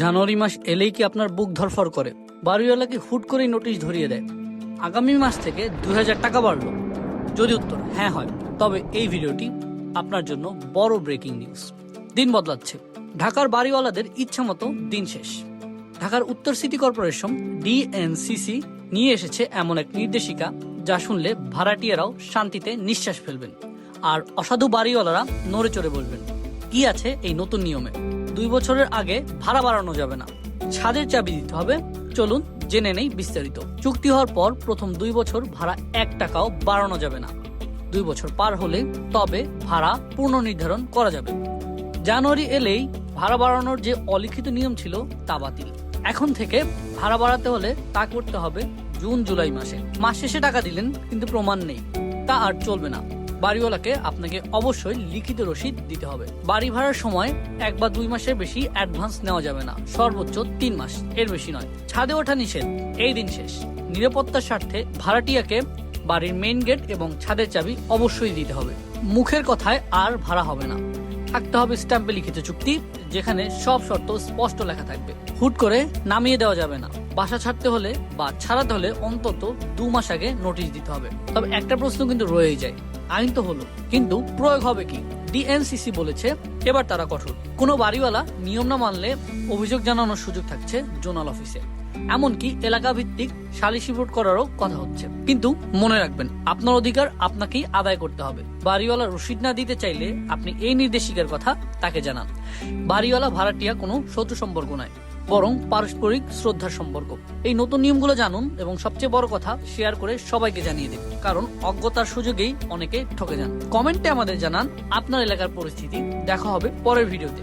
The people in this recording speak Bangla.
জানুয়ারি মাস এলেই কি আপনার বুক ধরফর করে? বাড়িওয়ালাকে হুট করেই নোটিশ ধরিয়ে দেয়, আগামী মাস থেকে 2000 টাকা বাড়লো। যদি উত্তর হ্যাঁ হয়, তবে এই ভিডিওটি আপনার জন্য বড় ব্রেকিং নিউজ। দিন বদলাচ্ছে, ঢাকার বাড়িওয়ালাদের ইচ্ছা মতো দিন শেষ। ঢাকার উত্তর সিটি কর্পোরেশন ডিএনসিসি নিয়ে এসেছে এমন এক নির্দেশিকা, যা শুনলে ভাড়াটিয়ারাও শান্তিতে নিঃশ্বাস ফেলবেন, আর অসাধু বাড়িওয়ালারা নড়ে চড়ে বলবেন। কি আছে এই নতুন নিয়মে? 2 বছরের আগে ভাড়া বাড়ানো যাবে না, ছাদের চাবি দিতে হবে। চলুন জেনে নেই বিস্তারিত। চুক্তি হওয়ার পর প্রথম 2 বছর ভাড়া 1 টাকাও বাড়ানো যাবে না। 2 বছর পার হলে তবে ভাড়া পুনর্নির্ধারণ করা যাবে। জানুয়ারি এলেই ভাড়া বাড়ানোর যে অলিখিত নিয়ম ছিল তা বাতিল। এখন থেকে ভাড়া বাড়াতে হলে তা করতে হবে জুন জুলাই মাসে। মাস শেষে টাকা দিলেন কিন্তু প্রমাণ নেই, তা আর চলবে না। বাড়িওয়ালাকে আপনাকে অবশ্যই লিখিত রসিদ দিতে হবে। বাড়ি ভাড়ার সময় 1 বা 2 মাসের বেশি অ্যাডভান্স নেওয়া যাবে না, সর্বোচ্চ 3 মাস, এর বেশি নয়। ছাদে ওঠা নিষেধ, এই দিন শেষ। নিরাপত্তার স্বার্থে ভাড়াটিয়াকে বাড়ির মেইন গেট এবং ছাদের চাবি অবশ্যই দিতে হবে। মুখের কথায় আর ভাড়া হবে না, থাকতে হবে স্ট্যাম্পে লিখিত চুক্তি, যেখানে সব শর্ত স্পষ্ট লেখা থাকবে। হুট করে নামিয়ে দেওয়া যাবে না। বাসা ছাড়তে হলে বা ছাড়াতে হলে অন্তত 2 মাস আগে নোটিশ দিতে হবে। তবে একটা প্রশ্ন কিন্তু রয়েই যায়, আইন তো হলো, কিন্তু প্রয়োগ হবে কি? ডিএনসিসি বলেছে এবার তারা কঠোর। কোনো বাড়িওয়ালা নিয়ম না মানলে অভিযোগ জানানোর সুযোগ থাকছে জোনাল অফিসে। এমনকি এলাকা ভিত্তিক সালিসি বোর্ড করারও কথা হচ্ছে। কিন্তু মনে রাখবেন, আপনার অধিকার আপনাকেই আদায় করতে হবে। বাড়িওয়ালা রসিদ না দিতে চাইলে আপনি এই নির্দেশিকার কথা তাকে জানান। বাড়িওয়ালা ভাড়াটিয়া কোনো শত্রু সম্পর্ক নয়, বরং পারস্পরিক শ্রদ্ধার সম্পর্ক। এই নতুন নিয়মগুলো জানুন এবং সবচেয়ে বড় কথা, শেয়ার করে সবাইকে জানিয়ে দিন, কারণ অজ্ঞতার সুযোগেই অনেকে ঠকে যান। কমেন্টে আমাদের জানান আপনার এলাকার পরিস্থিতি। দেখা হবে পরের ভিডিওতে।